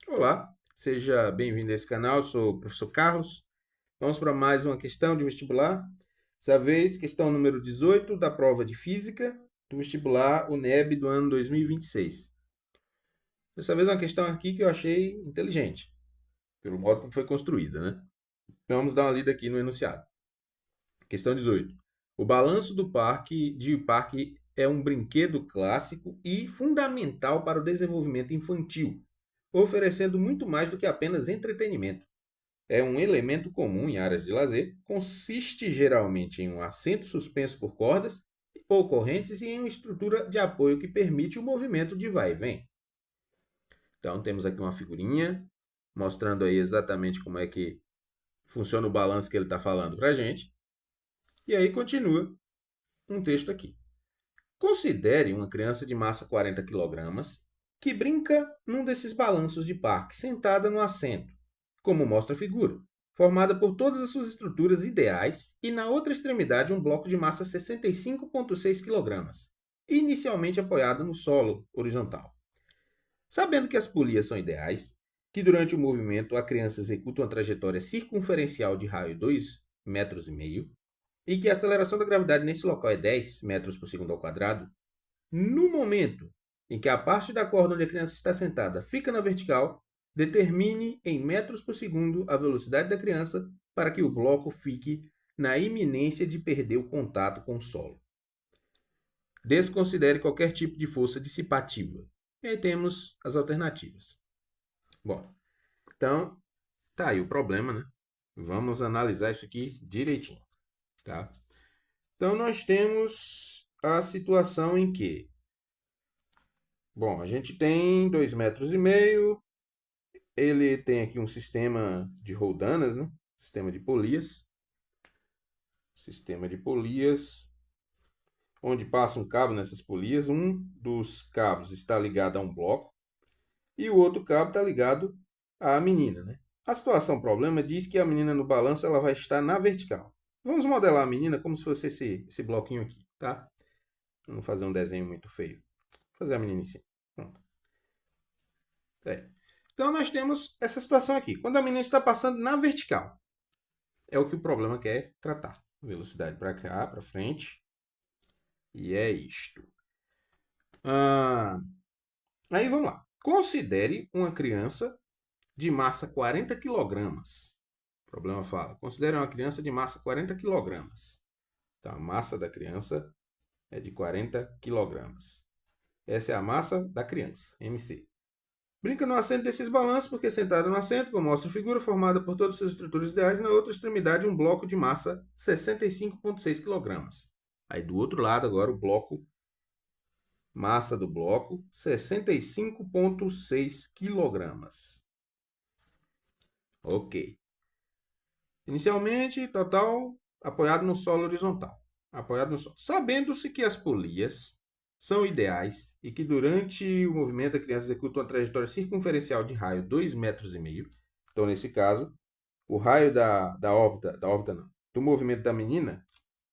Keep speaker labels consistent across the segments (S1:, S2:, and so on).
S1: Olá, seja bem-vindo a esse canal. Eu sou o professor Carlos. Vamos para mais uma questão de vestibular. Dessa vez, questão número 18 da prova de Física do vestibular UNEB do ano 2026. Dessa vez, uma questão aqui que eu achei inteligente, pelo modo como foi construída, né? Então, vamos dar uma lida aqui no enunciado. Questão 18. O balanço do parque é um brinquedo clássico e fundamental para o desenvolvimento infantil, oferecendo muito mais do que apenas entretenimento. É um elemento comum em áreas de lazer, consiste geralmente em um assento suspenso por cordas ou correntes e em uma estrutura de apoio que permite o movimento de vai e vem. Então temos aqui uma figurinha mostrando aí exatamente como é que funciona o balanço que ele está falando para a gente. E aí continua um texto aqui. Considere uma criança de massa 40 kg que brinca num desses balanços de parque, sentada no assento, como mostra a figura, formada por todas as suas estruturas ideais e na outra extremidade um bloco de massa 65,6 kg, inicialmente apoiado no solo horizontal. Sabendo que as polias são ideais, que durante o movimento a criança executa uma trajetória circunferencial de raio 2,5 metros e que a aceleração da gravidade nesse local é 10 metros por segundo ao quadrado, no momento em que a parte da corda onde a criança está sentada fica na vertical, determine em metros por segundo a velocidade da criança para que o bloco fique na iminência de perder o contato com o solo. Desconsidere qualquer tipo de força dissipativa. E aí temos as alternativas. Bom, então tá aí o problema, né? Vamos analisar isso aqui direitinho, tá? Então nós temos a situação em que, bom, a gente tem 2,5 metros, ele tem aqui um sistema de roldanas, né? Sistema de polias. Sistema de polias, onde passa um cabo nessas polias. Um dos cabos está ligado a um bloco e o outro cabo está ligado à menina, né? A situação problema diz que a menina no balanço ela vai estar na vertical. Vamos modelar a menina como se fosse esse bloquinho aqui, tá? Vamos fazer um desenho muito feio. Vou fazer a menina em cima. Pronto. Então nós temos essa situação aqui. Quando a menina está passando na vertical, é o que o problema quer tratar. Velocidade para cá, para frente. E é isto. Aí vamos lá. Considere uma criança de massa 40 kg. O problema fala. Considere uma criança de massa 40 kg. Então, a massa da criança é de 40 kg. Essa é a massa da criança, MC. Brinca no assento desses balanços, porque sentado no assento, como mostra a figura, formada por todas as suas estruturas ideais, na outra extremidade um bloco de massa 65,6 kg. Aí do outro lado agora o bloco, massa do bloco 65,6 kg. Ok. Inicialmente, total apoiado no solo horizontal. Apoiado no solo. Sabendo-se que as polias são ideais e que durante o movimento a criança executa uma trajetória circunferencial de raio 2,5 metros. Então, nesse caso, o raio da órbita não, do movimento da menina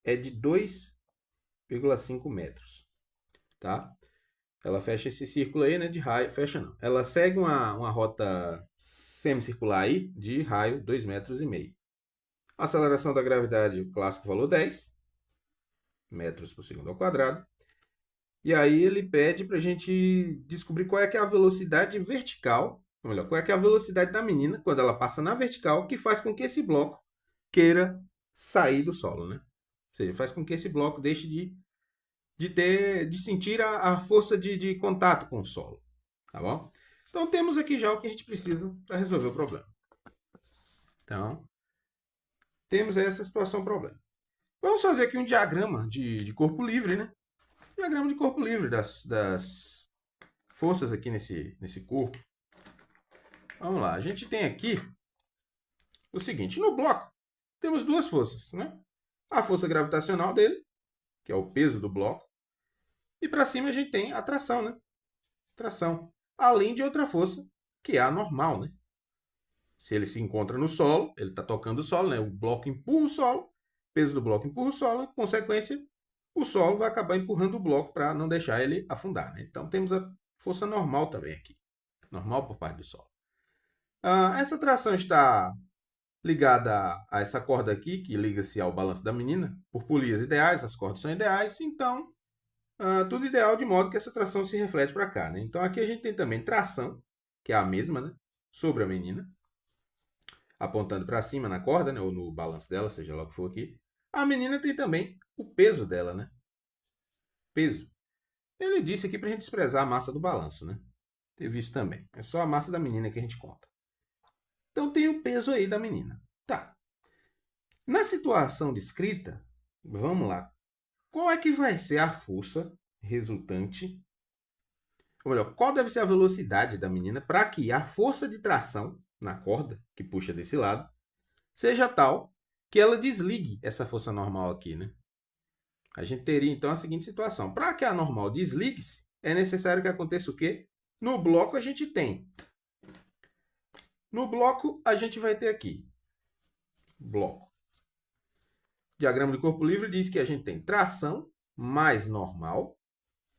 S1: é de 2,5 metros. Tá? Ela fecha esse círculo aí, né, de raio. Fecha não. Ela segue uma rota semicircular aí de raio 2,5 metros. A aceleração da gravidade, o clássico valor 10 metros por segundo ao quadrado. E aí ele pede para a gente descobrir qual é que é a velocidade vertical, ou melhor, qual é que é a velocidade da menina quando ela passa na vertical, que faz com que esse bloco queira sair do solo, né? Ou seja, faz com que esse bloco deixe de sentir a força de contato com o solo, tá bom? Então temos aqui já o que a gente precisa para resolver o problema. Então, temos essa situação problema. Vamos fazer aqui um diagrama de corpo livre, né? Diagrama de corpo livre das forças aqui nesse corpo. Vamos lá, a gente tem aqui o seguinte, no bloco temos duas forças, né? A força gravitacional dele, que é o peso do bloco, e para cima a gente tem a tração, né? Tração. Além de outra força, que é a normal, né? Se ele se encontra no solo, ele está tocando o solo, né? O bloco empurra o solo, o peso do bloco empurra o solo, em consequência, o solo vai acabar empurrando o bloco para não deixar ele afundar, né? Então temos a força normal também aqui. Normal por parte do solo. Essa tração está ligada a essa corda aqui, que liga-se ao balanço da menina, por polias ideais, as cordas são ideais, então tudo ideal de modo que essa tração se reflete para cá, né? Então aqui a gente tem também tração, que é a mesma, né? Sobre a menina, apontando para cima na corda, né? Ou no balanço dela, seja lá o que for aqui. A menina tem também o peso dela, né? Peso. Ele disse aqui para a gente desprezar a massa do balanço, né? Teve isso também. É só a massa da menina que a gente conta. Então tem o peso aí da menina. Tá. Na situação descrita, vamos lá. Qual é que vai ser a força resultante? Ou melhor, qual deve ser a velocidade da menina para que a força de tração na corda, que puxa desse lado, seja tal que ela desligue essa força normal aqui, né? A gente teria então a seguinte situação. Para que a normal desligue-se, é necessário que aconteça o quê? No bloco a gente tem. No bloco a gente vai ter aqui. Bloco. O diagrama de corpo livre diz que a gente tem tração mais normal,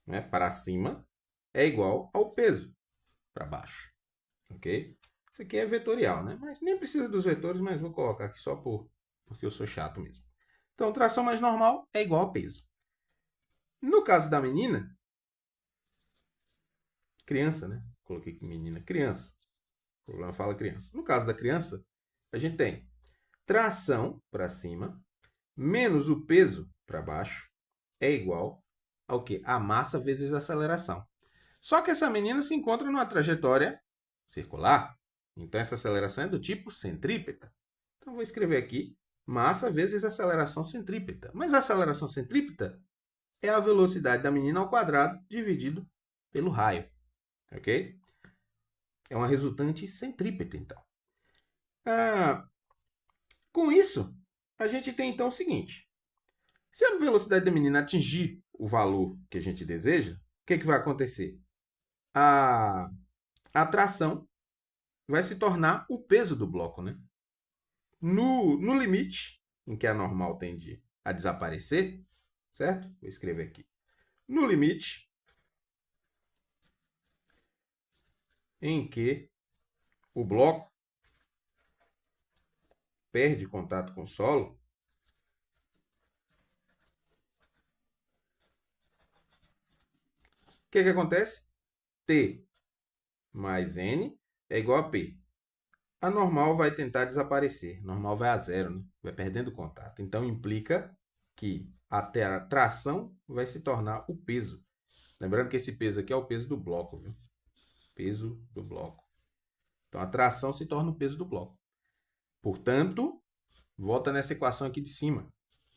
S1: né, para cima, é igual ao peso para baixo. Ok? Isso aqui é vetorial, né? Mas nem precisa dos vetores, mas vou colocar aqui só porque eu sou chato mesmo. Então, tração mais normal é igual ao peso. No caso da menina, criança, né? Coloquei aqui menina, criança. O problema fala criança. No caso da criança, a gente tem tração para cima menos o peso para baixo é igual ao quê? A massa vezes a aceleração. Só que essa menina se encontra numa trajetória circular. Então, essa aceleração é do tipo centrípeta. Então, vou escrever aqui massa vezes aceleração centrípeta. Mas a aceleração centrípeta é a velocidade da menina ao quadrado dividido pelo raio. Ok? É uma resultante centrípeta, então. Com isso, a gente tem então o seguinte. Se a velocidade da menina atingir o valor que a gente deseja, o que vai acontecer? A tração vai se tornar o peso do bloco, né? No limite, em que a normal tende a desaparecer, certo? Vou escrever aqui. No limite em que o bloco perde contato com o solo, o que acontece? T mais N é igual a P. A normal vai tentar desaparecer. A normal vai a zero, né? Vai perdendo contato. Então, implica que até a tração vai se tornar o peso. Lembrando que esse peso aqui é o peso do bloco, viu? Peso do bloco. Então, a tração se torna o peso do bloco. Portanto, volta nessa equação aqui de cima,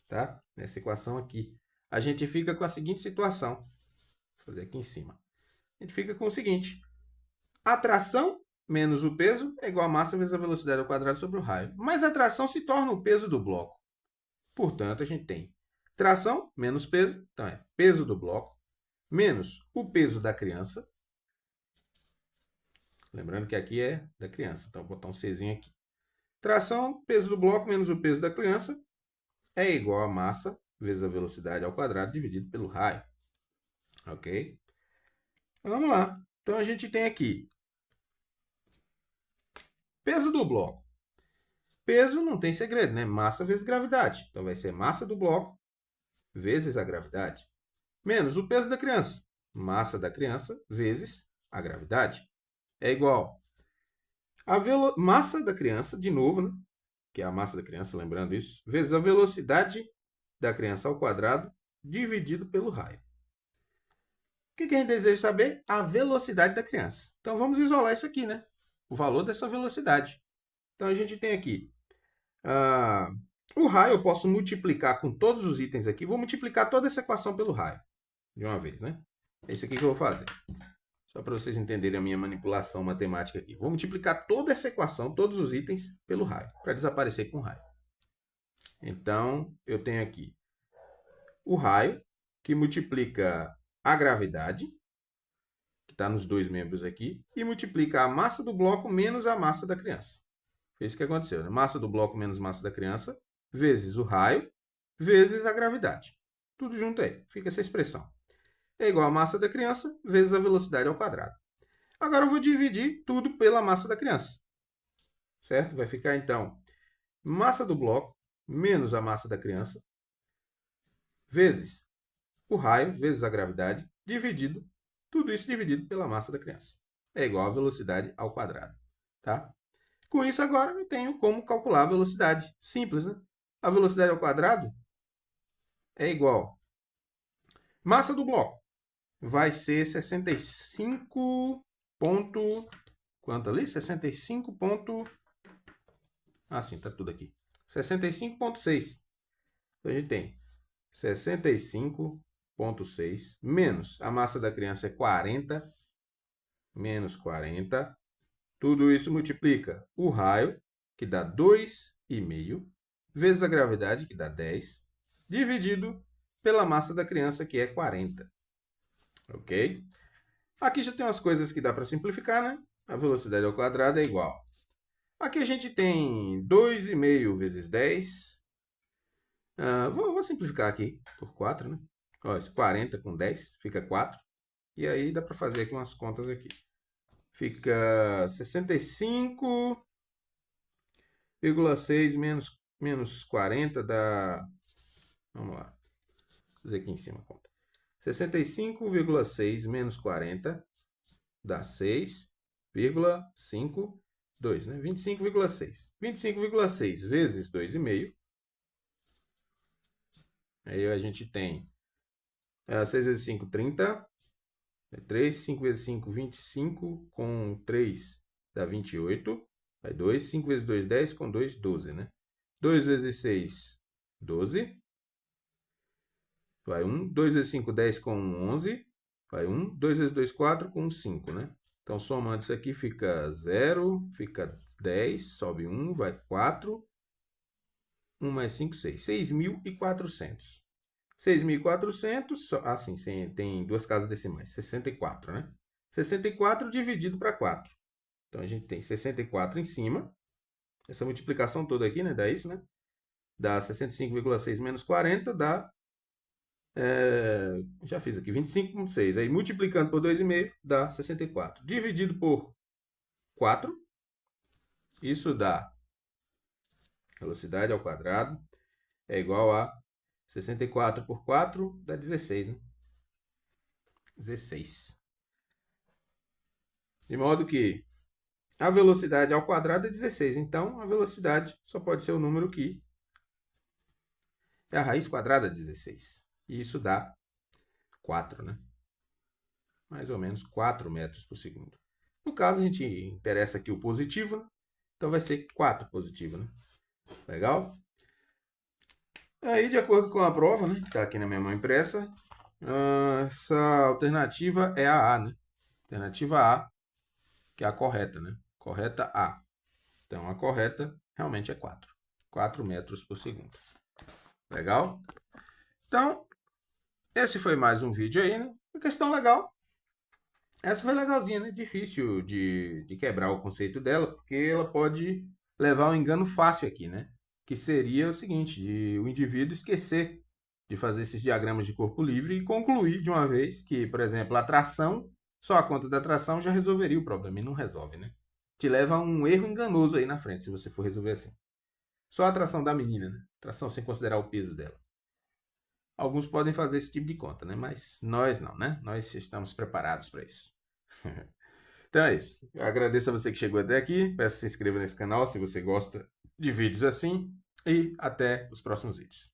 S1: tá? Nessa equação aqui. A gente fica com a seguinte situação. Vou fazer aqui em cima. A gente fica com o seguinte. A tração menos o peso é igual a massa vezes a velocidade ao quadrado sobre o raio. Mas a tração se torna o peso do bloco. Portanto, a gente tem tração menos peso, então é peso do bloco, menos o peso da criança. Lembrando que aqui é da criança, então vou botar um Czinho aqui. Tração, peso do bloco menos o peso da criança é igual a massa vezes a velocidade ao quadrado dividido pelo raio. Ok? Vamos lá. Então, a gente tem aqui peso do bloco. Peso não tem segredo, né? Massa vezes gravidade. Então, vai ser massa do bloco vezes a gravidade. Menos o peso da criança. Massa da criança vezes a gravidade. É igual a massa da criança, de novo, né? Que é a massa da criança, lembrando isso, vezes a velocidade da criança ao quadrado dividido pelo raio. O que a gente deseja saber? A velocidade da criança. Então, vamos isolar isso aqui, né? O valor dessa velocidade. Então, a gente tem aqui o raio, eu posso multiplicar com todos os itens aqui. Vou multiplicar toda essa equação pelo raio, de uma vez, né? É isso aqui que eu vou fazer. Só para vocês entenderem a minha manipulação matemática aqui. Vou multiplicar toda essa equação, todos os itens, pelo raio, para desaparecer com o raio. Então, eu tenho aqui o raio, que multiplica a gravidade, que está nos dois membros aqui, e multiplica a massa do bloco menos a massa da criança. Foi isso que aconteceu, né? Massa do bloco menos massa da criança, vezes o raio, vezes a gravidade. Tudo junto aí. Fica essa expressão. É igual a massa da criança, vezes a velocidade ao quadrado. Agora eu vou dividir tudo pela massa da criança. certo? Vai ficar, então, massa do bloco menos a massa da criança, vezes o raio, vezes a gravidade, dividido, tudo isso dividido pela massa da criança. É igual a velocidade ao quadrado, tá? Com isso, agora eu tenho como calcular a velocidade. Simples, né? A velocidade ao quadrado é igual. Massa do bloco vai ser 65 ponto... Quanto ali? 65 ponto... Ah, sim, tá tudo aqui. 65,6. Então, a gente tem 65,6 menos a massa da criança é 40, menos 40. Tudo isso multiplica o raio, que dá 2,5, vezes a gravidade, que dá 10, dividido pela massa da criança, que é 40. Ok? Aqui já tem umas coisas que dá para simplificar, né? A velocidade ao quadrado é igual. Aqui a gente tem 2,5 vezes 10. Vou simplificar aqui por 4, né? Ó, esse 40 com 10 fica 4. E aí dá para fazer aqui umas contas aqui. Fica 65,6 menos 40 dá... Vamos lá. Vou fazer aqui em cima a conta. 65,6 menos 40 dá 6,52, né? 25,6. 25,6 vezes 2,5. Aí a gente tem 6 vezes 5, 30. 3, 5 vezes 5, 25. Com 3 dá 28. Vai 2, 5 vezes 2, 10. Com 2, 12, né? 2 vezes 6, 12. Vai 1. 2 vezes 5, 10. Com 11. Vai 1. 2 vezes 2, 4. Com 5, né? Então, somando isso aqui, fica 0. Fica 10. Sobe 1. Vai 4. 1 mais 5, 6. 6.400. 6.400, assim, tem duas casas decimais, 64, né? 64 dividido para 4. Então, a gente tem 64 em cima. Essa multiplicação toda aqui, né? Dá isso, né? Dá 65,6 menos 40, dá... já fiz aqui, 25,6. Aí, multiplicando por 2,5, dá 64. Dividido por 4, isso dá velocidade ao quadrado, é igual a 64 por 4, dá 16, né? 16. De modo que a velocidade ao quadrado é 16. Então, a velocidade só pode ser o número que é a raiz quadrada de 16. E isso dá 4, né? Mais ou menos 4 metros por segundo. No caso, a gente interessa aqui o positivo, né? Então vai ser 4 positivo, né? Legal? Aí, de acordo com a prova, né? Que está aqui na minha mão impressa, essa alternativa é a A, né? Alternativa A, que é a correta, né? Correta A. Então, a correta realmente é 4. 4 metros por segundo. Legal? Então, esse foi mais um vídeo aí, né? Uma questão legal. Essa foi legalzinha, né? Difícil de quebrar o conceito dela, porque ela pode levar a um engano fácil aqui, né? Que seria o seguinte, de o indivíduo esquecer de fazer esses diagramas de corpo livre e concluir de uma vez que, por exemplo, a tração, só a conta da tração já resolveria o problema, e não resolve, né? Te leva a um erro enganoso aí na frente, se você for resolver assim. Só a tração da menina, né? Tração sem considerar o peso dela. Alguns podem fazer esse tipo de conta, né? Mas nós não, né? Nós estamos preparados para isso. Então é isso. Eu agradeço a você que chegou até aqui. Peço que se inscreva nesse canal se você gosta de vídeos assim. E até os próximos vídeos.